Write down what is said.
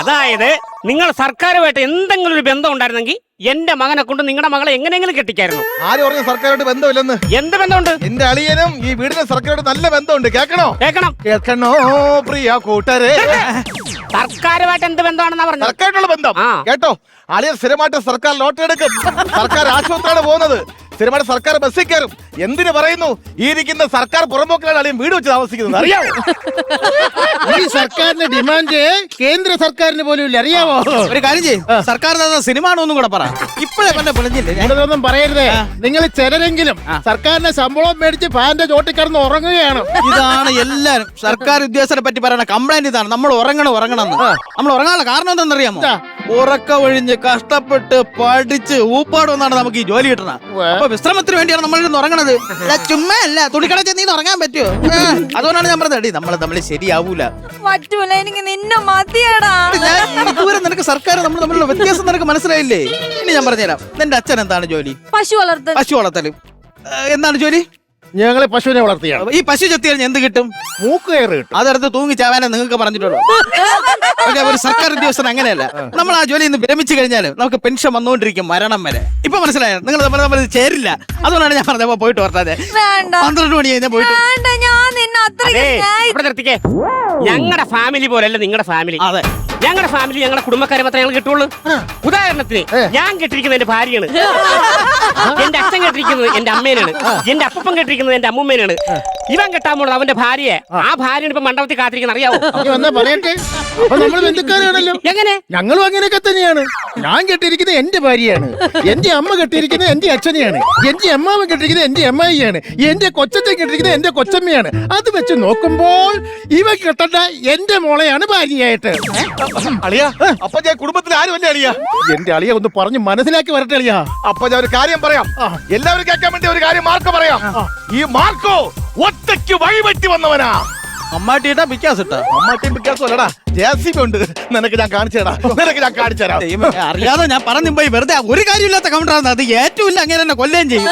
അതായത് നിങ്ങൾ സർക്കാരുമായിട്ട് എന്തെങ്കിലും ഒരു ബന്ധം ഉണ്ടായിരുന്നെങ്കിൽ എന്റെ മകനെ കൊണ്ട് നിങ്ങളുടെ മകളെ എങ്ങനെയെങ്കിലും കെട്ടിക്കായിരുന്നു. ആര് പറഞ്ഞു സർക്കാരുമായിട്ട് ബന്ധമില്ലെന്ന്? എന്ത് ബന്ധമുണ്ട്? എന്റെ അളിയനും ഈ വീടിന് സർക്കാരുമായിട്ട് നല്ല ബന്ധമുണ്ട്. കേൾക്കണോ? കേൾക്കണോ പ്രിയ കൂട്ടരെ. സർക്കാരുമായിട്ട് എന്ത് ബന്ധമാണെന്നാ പറഞ്ഞത്? സർക്കാരുള്ള ബന്ധം കേട്ടോ. അളിയൻ സ്ഥിരമായിട്ട് സർക്കാർ ലോട്ടറി എടുക്കും. സർക്കാർ ആശുപത്രിയാണ് പോകുന്നത്. സ്ഥിരമായിട്ട് സർക്കാർ ബസ്സിൽ കയറും. എന്തിനു പറയുന്നു? ഈ ഇരിക്കുന്ന സർക്കാർ പുറമ്പോക്കിലാണ് അളിയൻ വീട് വെച്ച് താമസിക്കുന്നത്. അറിയാമോ? ഈ സർക്കാരിന്റെ ഡിമാൻഡ് കേന്ദ്ര സർക്കാരിന് പോലും ഇല്ല. അറിയാമോ? ഒരു കാര്യം ചെയ്യും, സർക്കാർ സിനിമ ഒന്നും കൂടെ പറ. ഇപ്പോഴേ പൊളിഞ്ഞില്ലേ? ഇതൊന്നും പറയരുതേ. നിങ്ങൾ ചിലരെങ്കിലും സർക്കാരിന്റെ ശമ്പളം മേടിച്ച് ഫാന്റെ ചോട്ടി കിടന്ന് ഉറങ്ങുകയാണ്. ഇതാണ് എല്ലാരും സർക്കാർ ഉദ്യോഗസ്ഥരെ പറ്റി പറയുന്ന കംപ്ലൈന്റ്. ഇതാണ് നമ്മൾ ഉറങ്ങണം. നമ്മൾ ഉറങ്ങാനുള്ള കാരണം എന്താണെന്നറിയാമോ? ഉറക്ക ഒഴിഞ്ഞ് കഷ്ടപ്പെട്ട് പഠിച്ച് ഊപ്പാട് വന്നാണ് നമുക്ക് ഈ ജോലി കിട്ടണം. അപ്പൊ വിശ്രമത്തിന് വേണ്ടിയാണ് നമ്മൾ ഉറങ്ങണത്. ചുമ്മാ അല്ല, തുണിക്കട ചെന്ന് ഉറങ്ങാൻ പറ്റുമോ? അതുകൊണ്ടാണ് ഞാൻ പറഞ്ഞത് നമ്മൾ ശരിയാവൂല. പറ്റൂല, എനിക്ക് നിന്നെ മതിയടാ. ഇതുവരെ നിനക്ക് സർക്കാർ നമ്മൾ തമ്മിലുള്ള വ്യത്യാസം നിനക്ക് മനസ്സിലായില്ലേ? ഇനി ഞാൻ പറഞ്ഞുതരാം. നിന്റെ അച്ഛൻ എന്താണ് ജോലി? പശു വളർത്തല്. എന്താണ് ജോലി? ഞങ്ങളെ പശുവിനെ വളർത്തിയാണ്. ഈ പശു ചെത്തി കഴിഞ്ഞാൽ എന്ത് കിട്ടും? മൂക്ക് കയറ് കിട്ടും. അതെടുത്ത് തൂങ്ങി ചാവാനേ നിങ്ങൾക്ക് പറഞ്ഞിട്ടുള്ളൂ. ഒരു സർക്കാർ ഉദ്യോഗസ്ഥൻ അങ്ങനെയല്ല. നമ്മൾ ആ ജോലി ഇന്ന് വിരമിച്ചു കഴിഞ്ഞാൽ നമുക്ക് പെൻഷൻ വന്നുകൊണ്ടിരിക്കും മരണം വരെ. ഇപ്പൊ മനസ്സിലായോ? നിങ്ങൾ നമ്മൾ ചേരില്ല. അതുകൊണ്ടാണ് ഞാൻ പറഞ്ഞത് പോയിട്ട് വരട്ടെ. 12 മണി കഴിഞ്ഞാൽ പോയിട്ട്. ഞങ്ങളുടെ ഫാമിലി പോലല്ല നിങ്ങളുടെ ഫാമിലി. അതെ, ഞങ്ങളുടെ ഫാമിലി ഞങ്ങളുടെ കുടുംബക്കാരെ മാത്രമേ ഞങ്ങൾ കിട്ടുള്ളൂ. ഉദാഹരണത്തിന് ഞാൻ കെട്ടിരിക്കുന്നത് എന്റെ ഭാര്യയാണ്, എന്റെ അച്ഛൻ കെട്ടിരിക്കുന്നത് എന്റെ അമ്മേനാണ്, എന്റെ അപ്പൻ കെട്ടിരിക്കുന്നത് എന്റെ അമ്മൂമ്മേനാണ്. ഇവൻ കെട്ടാൻ പോണത് അവന്റെ ഭാര്യയെ. ആ ഭാര്യയാണ് ഇപ്പൊ മണ്ഡപത്തിൽ കാത്തിരിക്കുന്ന. അറിയാവോ? എന്നാ പറയട്ടെ. അപ്പൊ നമ്മൾ ബന്ധുക്കാരാണല്ലോ. എങ്ങനെ? ഞങ്ങളും അങ്ങനെയൊക്കെ തന്നെയാണ്. ഞാൻ കെട്ടിയിരിക്കുന്നത് എന്റെ ഭാര്യയാണ്, എന്റെ അമ്മ കെട്ടിയിരിക്കുന്നത് എന്റെ അച്ഛനെയാണ്, എന്റെ അമ്മാവൻ കെട്ടിയിരിക്കുന്നത് എന്റെ അമ്മായിയാണ്, എന്റെ കൊച്ചച്ഛൻ കെട്ടിയിരിക്കുന്നത് എന്റെ കൊച്ചമ്മയാണ്. അത് വെച്ച് നോക്കുമ്പോൾ ഇവ കെട്ടേണ്ട എന്റെ മോളെയാണ് ഭാര്യയായിട്ട്. അളിയ, അപ്പൊ ഞാൻ കുടുംബത്തിൽ ആരും അല്ലേ അളിയ? എന്റെ അളിയെ ഒന്ന് പറഞ്ഞ് മനസ്സിലാക്കി വരട്ടെ അളിയാ. അപ്പൊ ഞാൻ ഒരു കാര്യം പറയാം. എല്ലാവരും കേൾക്കാൻ വേണ്ടി ഒരു കാര്യം മാർക്ക് പറയാം. ഈ മാർക്കോ ഒറ്റയ്ക്ക് വഴിപറ്റി വന്നവനാ. അമ്മാട്ടിട്ടാ പിക്കാസ് ഇട്ടാ? അമ്മാട്ടിയും പിക്കാസും അല്ലടാ, ജെസിബി ഉണ്ട്. നിനക്ക് ഞാൻ കാണിച്ചു തരാം. അറിയാതെ ഞാൻ പറഞ്ഞു പോയി. വെറുതെ ഒരു കാര്യമില്ലാത്ത കൗണ്ടറാണ് അത്. ഏറ്റവും ഇല്ല അങ്ങനെ തന്നെ കൊല്ലുകയും ചെയ്യും.